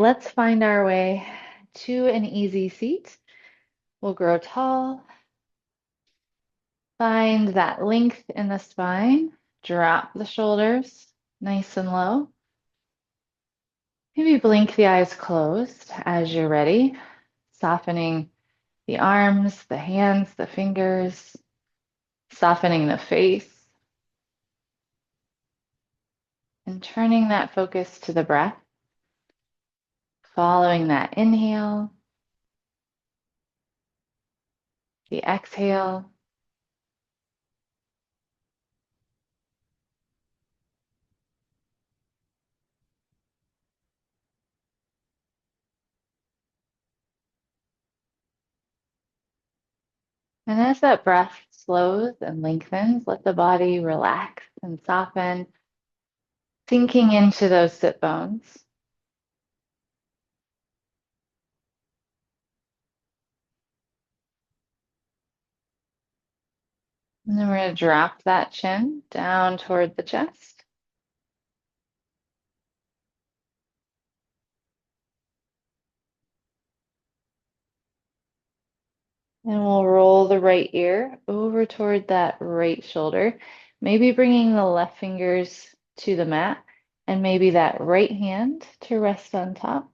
let's find our way to an easy seat. We'll grow tall. Find that length in the spine. Drop the shoulders nice and low. Maybe blink the eyes closed as you're ready, softening the arms, the hands, the fingers, softening the face, and turning that focus to the breath, following that inhale, the exhale. And as that breath slows and lengthens, let the body relax and soften, sinking into those sit bones. And then we're going to drop that chin down toward the chest. And we'll roll the right ear over toward that right shoulder, maybe bringing the left fingers to the mat and maybe that right hand to rest on top.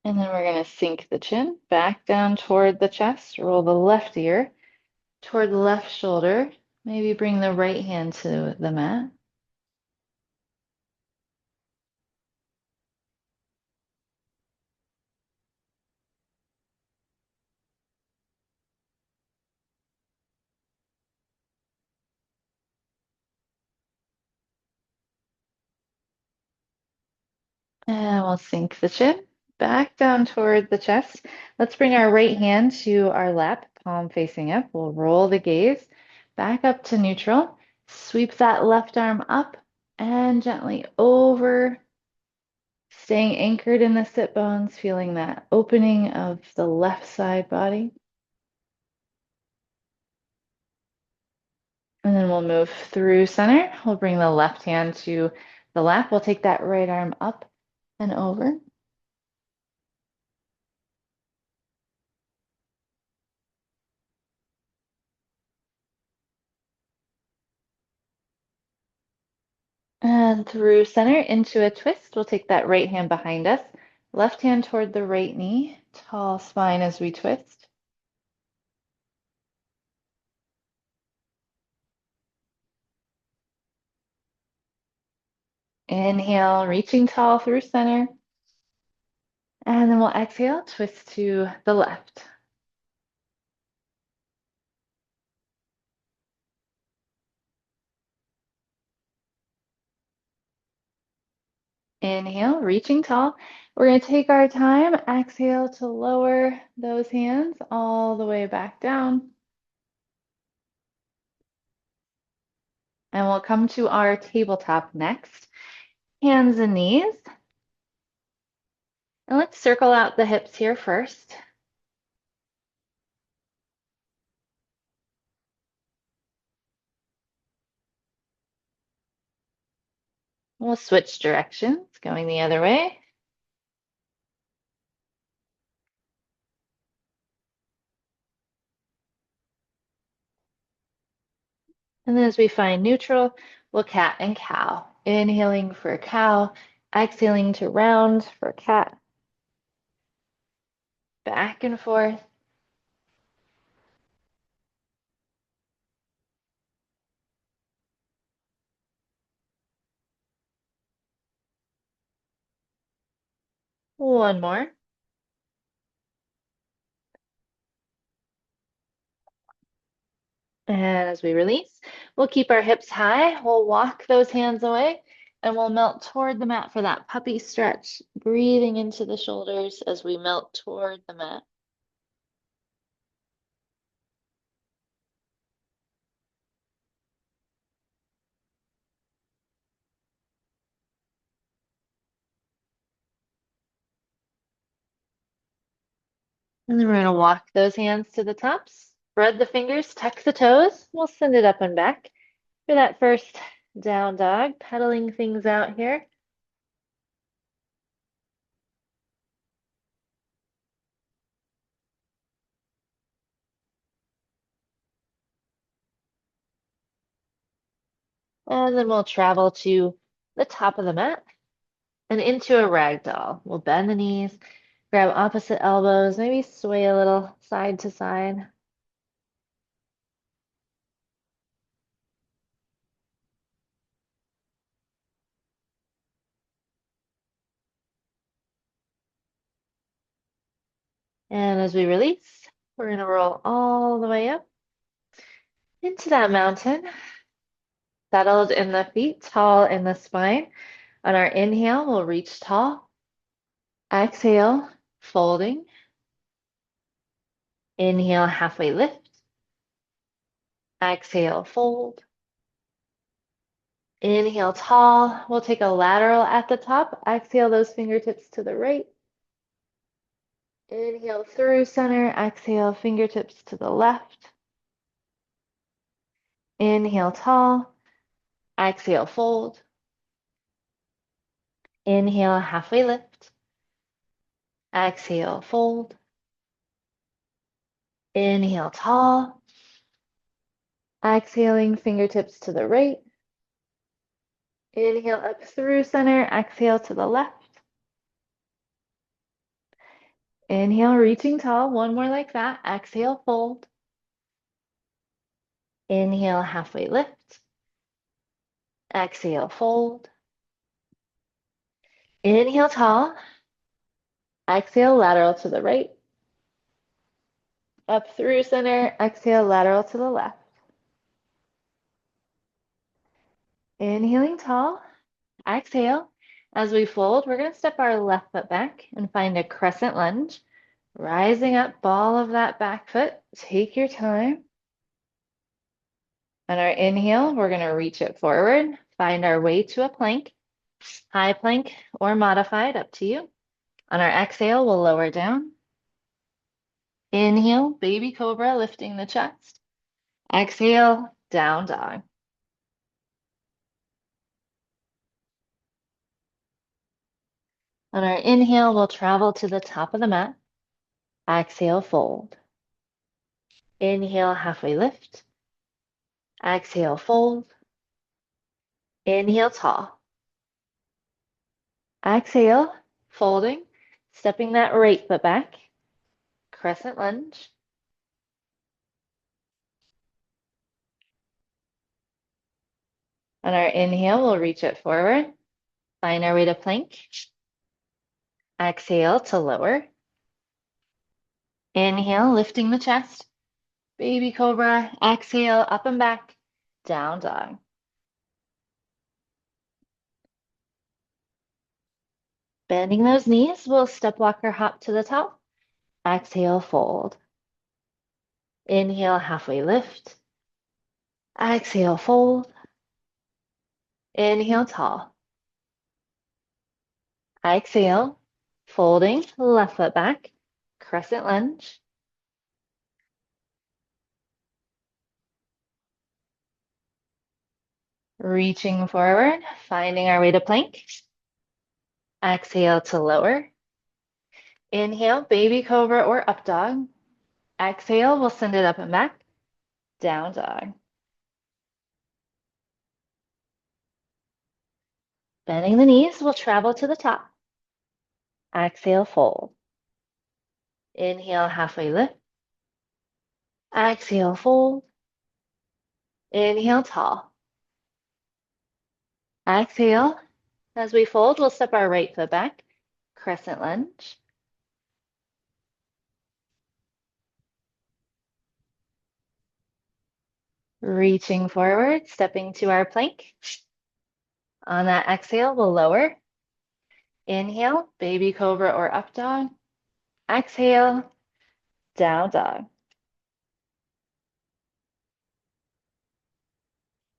And then we're going to sink the chin back down toward the chest, roll the left ear toward the left shoulder, maybe bring the right hand to the mat. And we'll sink the chin back down toward the chest. Let's bring our right hand to our lap, palm facing up. We'll roll the gaze back up to neutral. Sweep that left arm up and gently over, staying anchored in the sit bones, feeling that opening of the left side body. And then we'll move through center. We'll bring the left hand to the lap. We'll take that right arm up and over. And through center into a twist, we'll take that right hand behind us, left hand toward the right knee, tall spine as we twist. Inhale, reaching tall through center. And then we'll exhale, twist to the left. Inhale, reaching tall. We're going to take our time. Exhale to lower those hands all the way back down. And we'll come to our tabletop next. Hands and knees. And let's circle out the hips here first. We'll switch directions, going the other way. And then as we find neutral, we'll cat and cow. Inhaling for cow, exhaling to round for cat. Back and forth. One more. And as we release, we'll keep our hips high. We'll walk those hands away and we'll melt toward the mat for that puppy stretch, breathing into the shoulders as we melt toward the mat. And then we're going to walk those hands to the tops. Spread the fingers, tuck the toes. We'll send it up and back for that first down dog, pedaling things out here. And then we'll travel to the top of the mat and into a rag doll. We'll bend the knees, grab opposite elbows, maybe sway a little side to side. And as we release, we're going to roll all the way up into that mountain, settled in the feet, tall in the spine. On our inhale, we'll reach tall. Exhale, folding. Inhale, halfway lift. Exhale, fold. Inhale, tall. We'll take a lateral at the top. Exhale those fingertips to the right. Inhale through center. Exhale, fingertips to the left. Inhale, tall. Exhale, fold. Inhale, halfway lift. Exhale, fold. Inhale, tall. Exhaling, fingertips to the right. Inhale up through center. Exhale to the left. Inhale, reaching tall. One more like that. Exhale, fold. Inhale, halfway lift. Exhale, fold. Inhale, tall. Exhale, lateral to the right. Up through center. Exhale, lateral to the left. Inhaling tall. Exhale. As we fold, we're going to step our left foot back and find a crescent lunge. Rising up, ball of that back foot. Take your time. On our inhale, we're going to reach it forward. Find our way to a plank. High plank or modified, up to you. On our exhale, we'll lower down. Inhale, baby cobra, lifting the chest. Exhale, down dog. On our inhale, we'll travel to the top of the mat. Exhale, fold. Inhale, halfway lift. Exhale, fold. Inhale, tall. Exhale, folding, stepping that right foot back. Crescent lunge. On our inhale, we'll reach it forward. Find our way to plank. Exhale to lower. Inhale, lifting the chest. Baby cobra. Exhale, up and back. Down dog. Bending those knees, we'll step walk or hop to the top. Exhale, fold. Inhale, halfway lift. Exhale, fold. Inhale, tall. Exhale, folding, left foot back. Crescent lunge. Reaching forward, finding our way to plank. Exhale to lower. Inhale, baby cobra or up dog. Exhale, we'll send it up and back. Down dog. Bending the knees, we'll travel to the top. Exhale, fold. Inhale, halfway lift. Exhale, fold. Inhale, tall. Exhale. As we fold, we'll step our right foot back. Crescent lunge. Reaching forward, stepping to our plank. On that exhale, we'll lower. Inhale, baby cobra or up dog. Exhale, down dog.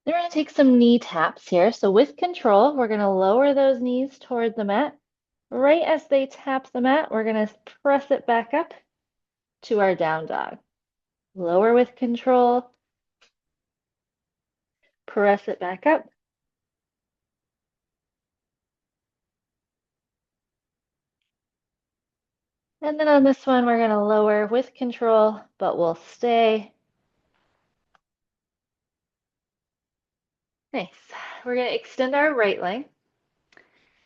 Then we're going to take some knee taps here. So with control, we're going to lower those knees towards the mat. Right as they tap the mat, we're going to press it back up to our down dog. Lower with control, press it back up. And then on this one, we're going to lower with control, but we'll stay. Nice. We're going to extend our right leg.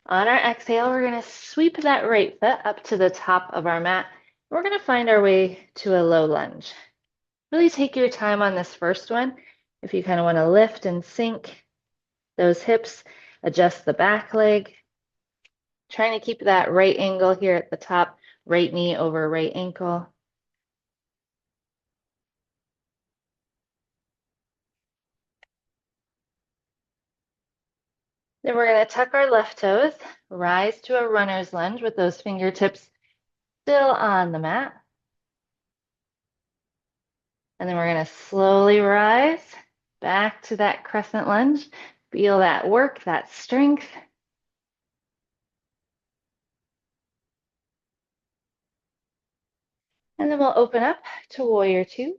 On our exhale, we're going to sweep that right foot up to the top of our mat. We're going to find our way to a low lunge. Really take your time on this first one. If you kind of want to lift and sink those hips, adjust the back leg. Trying to keep that right angle here at the top, right knee over right ankle. Then we're going to tuck our left toes, rise to a runner's lunge with those fingertips still on the mat. And then we're going to slowly rise back to that crescent lunge. Feel that work, that strength. And then we'll open up to warrior two.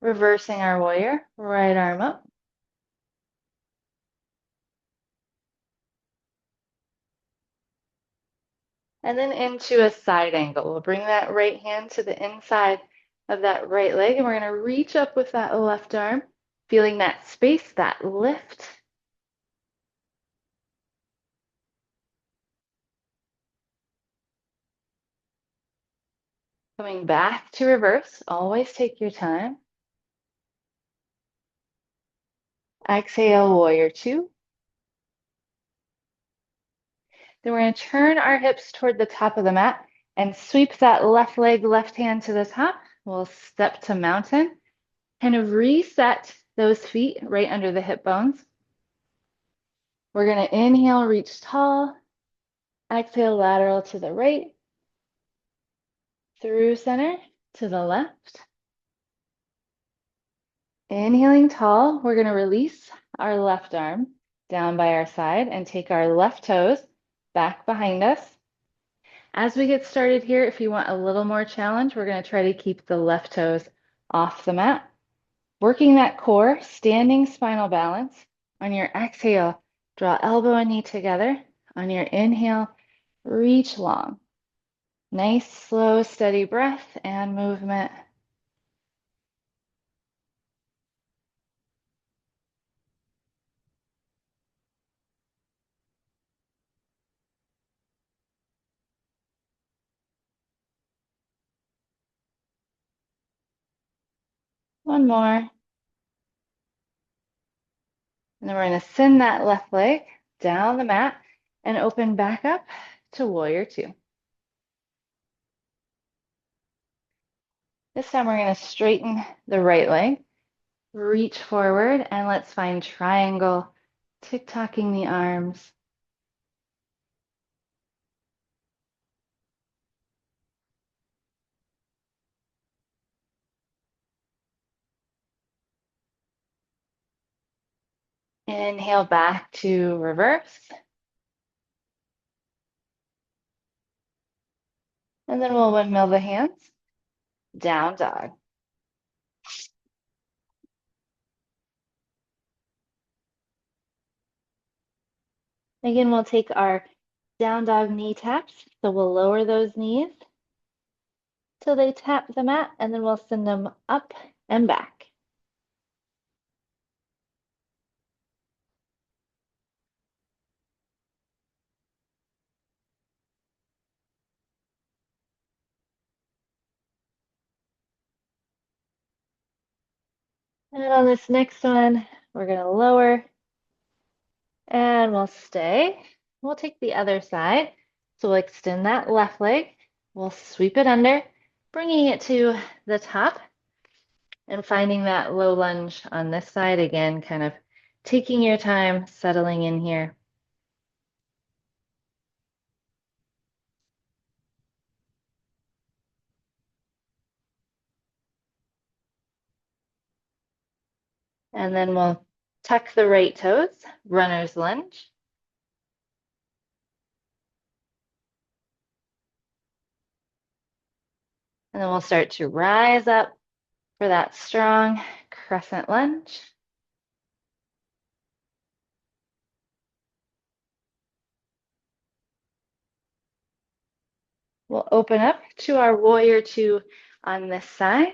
Reversing our warrior, right arm up. And then into a side angle. We'll bring that right hand to the inside of that right leg, and we're going to reach up with that left arm, feeling that space, that lift. Coming back to reverse, always take your time. Exhale, warrior two. Then we're going to turn our hips toward the top of the mat and sweep that left leg, left hand to the top. We'll step to mountain. Kind of reset those feet right under the hip bones. We're going to inhale, reach tall. Exhale, lateral to the right. Through center to the left. Inhaling tall, we're going to release our left arm down by our side and take our left toes back behind us. As we get started here, if you want a little more challenge, we're going to try to keep the left toes off the mat. Working that core, standing spinal balance. On your exhale, draw elbow and knee together. On your inhale, reach long. Nice, slow, steady breath and movement. One more. And then we're going to send that left leg down the mat and open back up to warrior two. This time we're going to straighten the right leg, reach forward, and let's find triangle, tick-tocking the arms. Inhale back to reverse. And then we'll windmill the hands, down dog. Again, we'll take our down dog knee taps. So we'll lower those knees till they tap the mat, and then we'll send them up and back. And on this next one, we're going to lower and we'll stay. We'll take the other side. So we'll extend that left leg. We'll sweep it under, bringing it to the top and finding that low lunge on this side. Again, kind of taking your time, settling in here. And then we'll tuck the right toes, runner's lunge. And then we'll start to rise up for that strong crescent lunge. We'll open up to our warrior two on this side.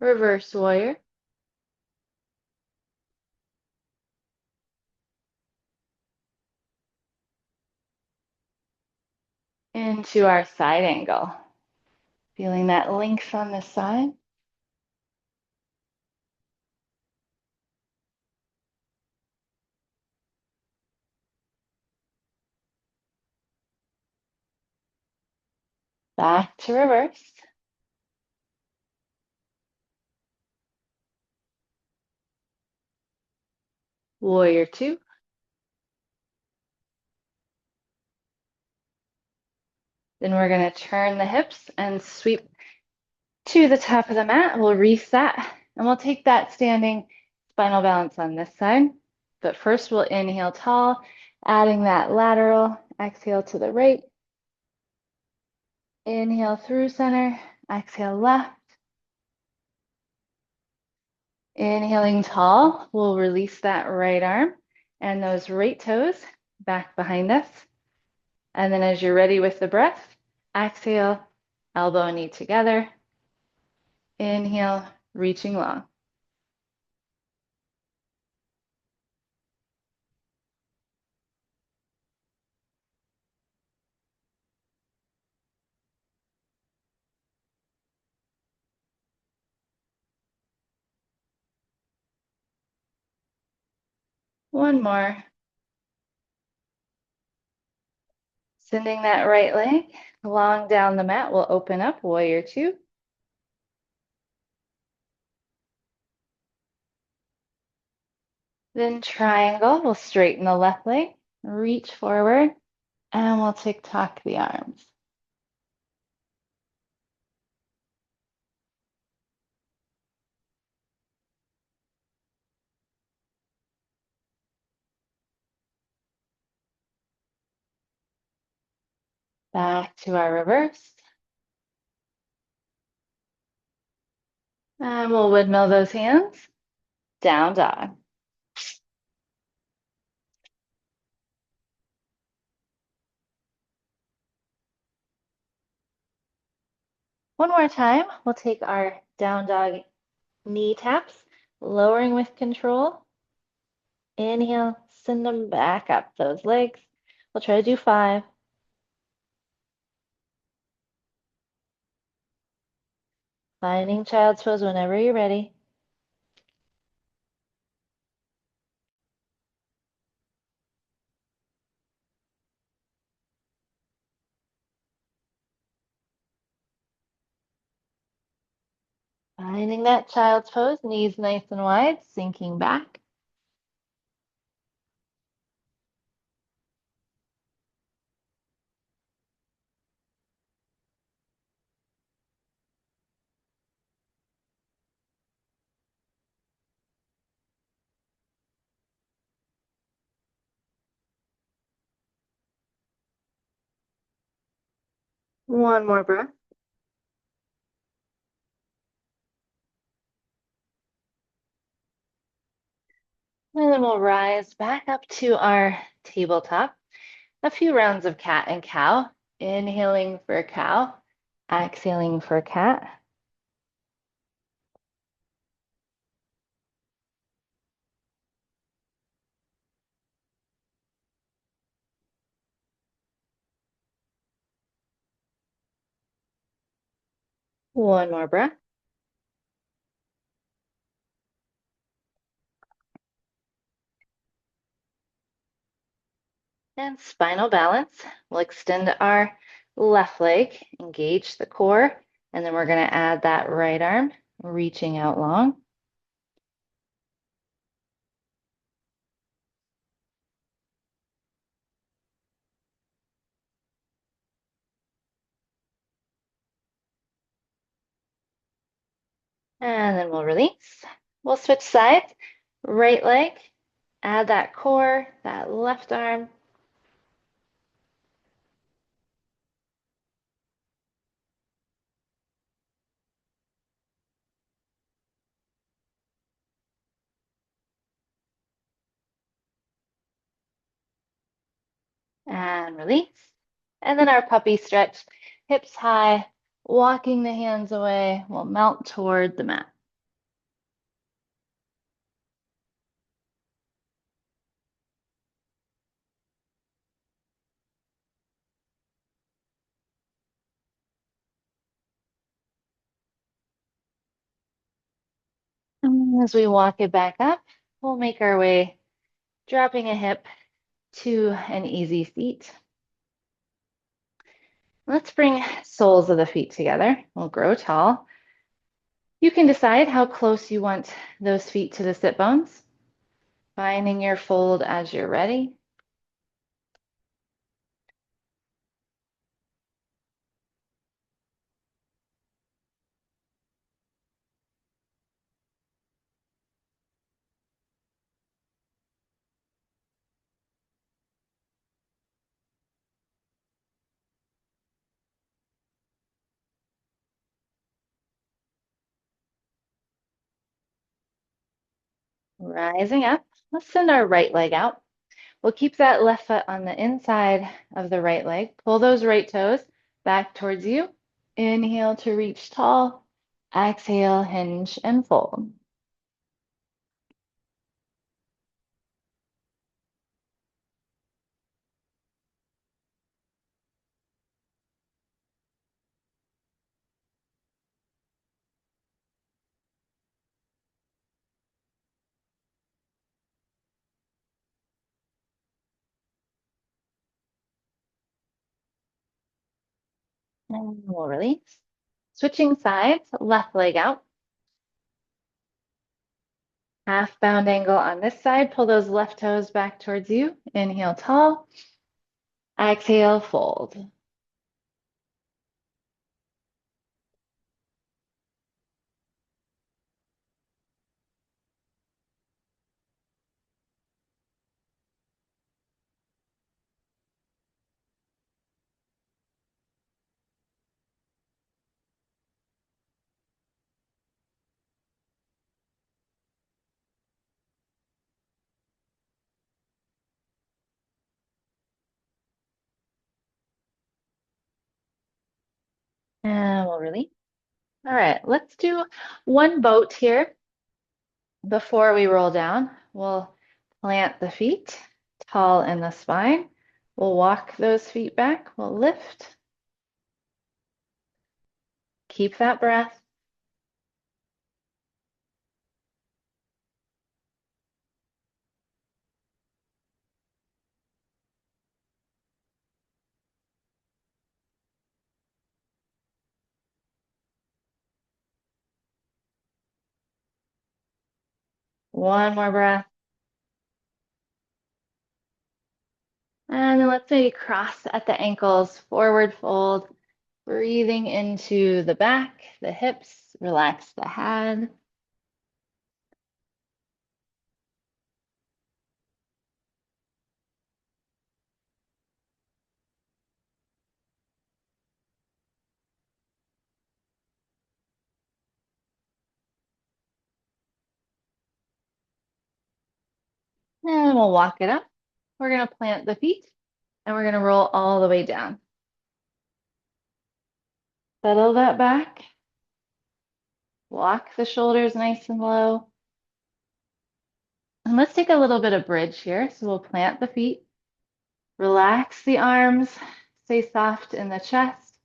Reverse warrior. Into our side angle. Feeling that length on this side. Back to reverse. Warrior two. Then we're going to turn the hips and sweep to the top of the mat. We'll reset and we'll take that standing spinal balance on this side. But first we'll inhale tall, adding that lateral. Exhale to the right. Inhale through center. Exhale left. Inhaling tall, we'll release that right arm and those right toes back behind us. And then as you're ready with the breath, exhale, elbow and knee together. Inhale, reaching long. One more. Sending that right leg long down the mat. We'll open up, warrior two. Then triangle, we'll straighten the left leg, reach forward, and we'll tick-tock the arms. Back to our reverse. And we'll windmill those hands. Down dog. One more time, we'll take our down dog knee taps, lowering with control. Inhale, send them back up those legs. We'll try to do 5. Finding child's pose whenever you're ready. Finding that child's pose, knees nice and wide, sinking back. One more breath. And then we'll rise back up to our tabletop. A few rounds of cat and cow. Inhaling for cow, exhaling for cat. One more breath. And spinal balance. We'll extend our left leg, engage the core, and then we're going to add that right arm, reaching out long. And then we'll release. We'll switch sides. Right leg, add that core, that left arm, and release. And then our puppy stretch, hips high, walking the hands away, we'll melt toward the mat. And as we walk it back up, we'll make our way, dropping a hip to an easy seat. Let's bring soles of the feet together. We'll grow tall. You can decide how close you want those feet to the sit bones, finding your fold as you're ready. Rising up, let's send our right leg out. We'll keep that left foot on the inside of the right leg. Pull those right toes back towards you. Inhale to reach tall. Exhale, hinge and fold. And we'll release. Switching sides, left leg out. Half bound angle on this side. Pull those left toes back towards you. Inhale, tall. Exhale, fold. And we'll release. All right, let's do one boat here before we roll down. We'll plant the feet tall in the spine. We'll walk those feet back. We'll lift. Keep that breath. One more breath. And then let's maybe cross at the ankles, forward fold, breathing into the back, the hips, relax the head. And we'll walk it up. We're going to plant the feet and we're going to roll all the way down. Settle that back. Walk the shoulders nice and low. And let's take a little bit of bridge here. So we'll plant the feet, relax the arms, stay soft in the chest.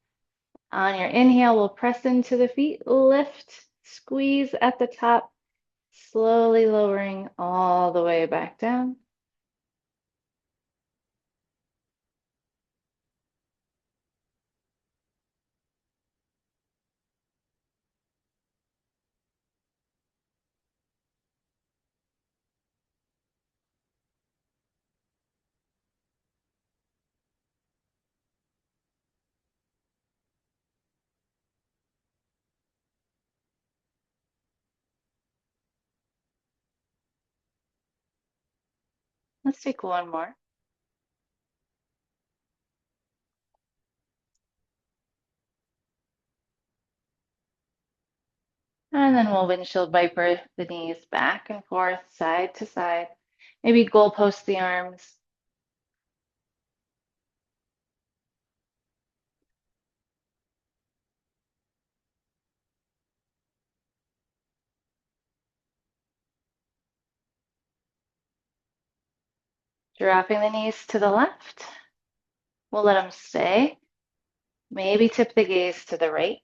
On your inhale, we'll press into the feet, lift, squeeze at the top, slowly lowering all the way back down. Let's take one more. And then we'll windshield viper the knees back and forth, side to side. Maybe goalpost the arms. Dropping the knees to the left. We'll let them stay. Maybe tip the gaze to the right.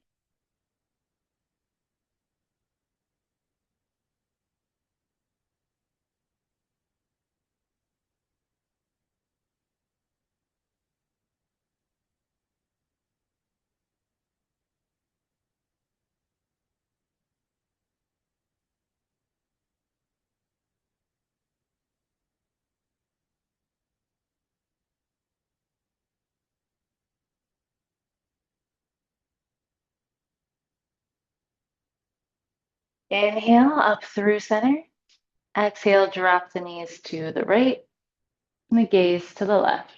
Inhale up through center. Exhale, drop the knees to the right and the gaze to the left.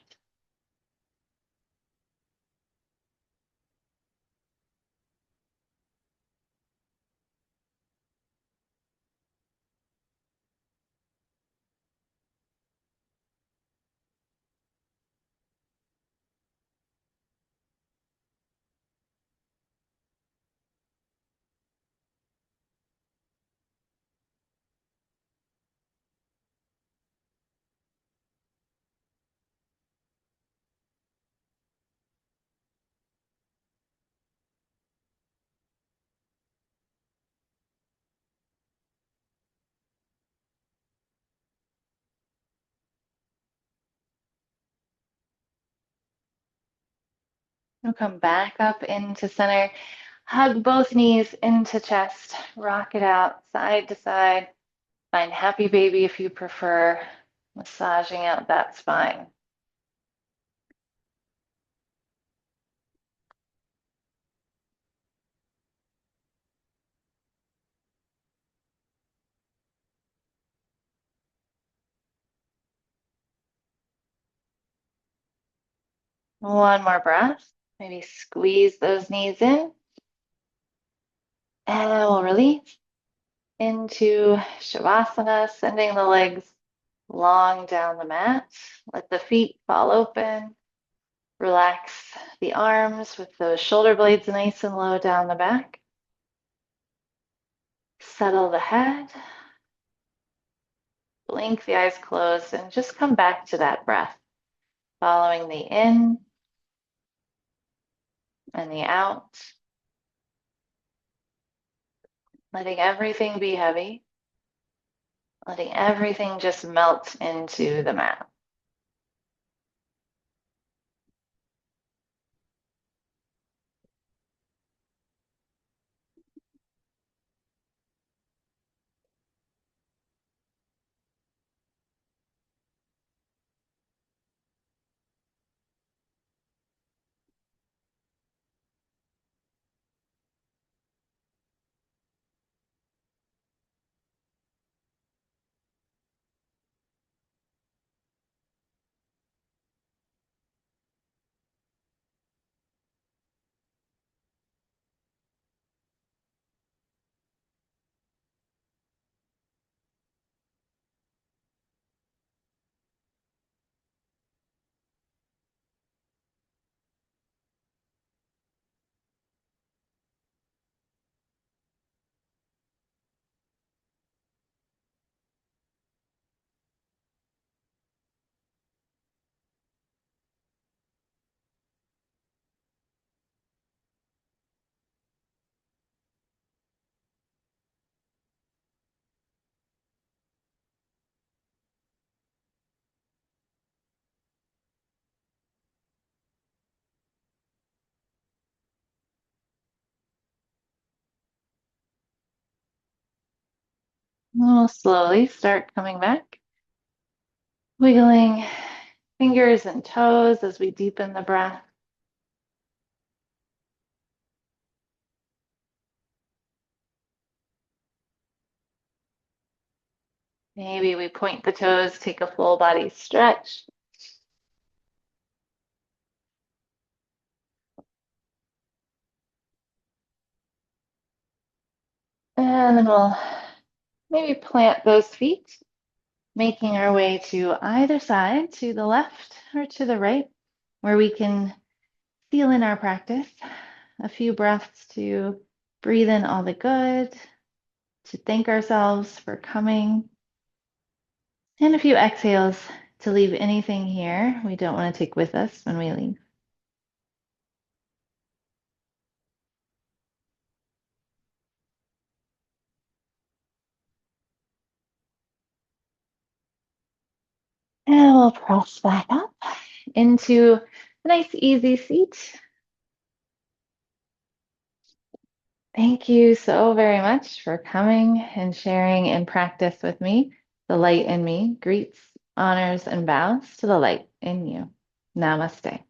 We'll come back up into center. Hug both knees into chest. Rock it out side to side. Find happy baby if you prefer. Massaging out that spine. One more breath. Maybe squeeze those knees in. And we'll release into Shavasana, sending the legs long down the mat. Let the feet fall open. Relax the arms with those shoulder blades nice and low down the back. Settle the head. Blink the eyes closed and just come back to that breath, following the in and the out. Letting everything be heavy. Letting everything just melt into the mat. We'll slowly start coming back. Wiggling fingers and toes as we deepen the breath. Maybe we point the toes, take a full body stretch. And then we'll maybe plant those feet, making our way to either side, to the left or to the right, where we can seal in our practice. A few breaths to breathe in all the good, to thank ourselves for coming, and a few exhales to leave anything here we don't want to take with us when we leave. And we'll press back up into a nice easy seat. Thank you so very much for coming and sharing in practice with me. The light in me greets, honors, and bows to the light in you. Namaste.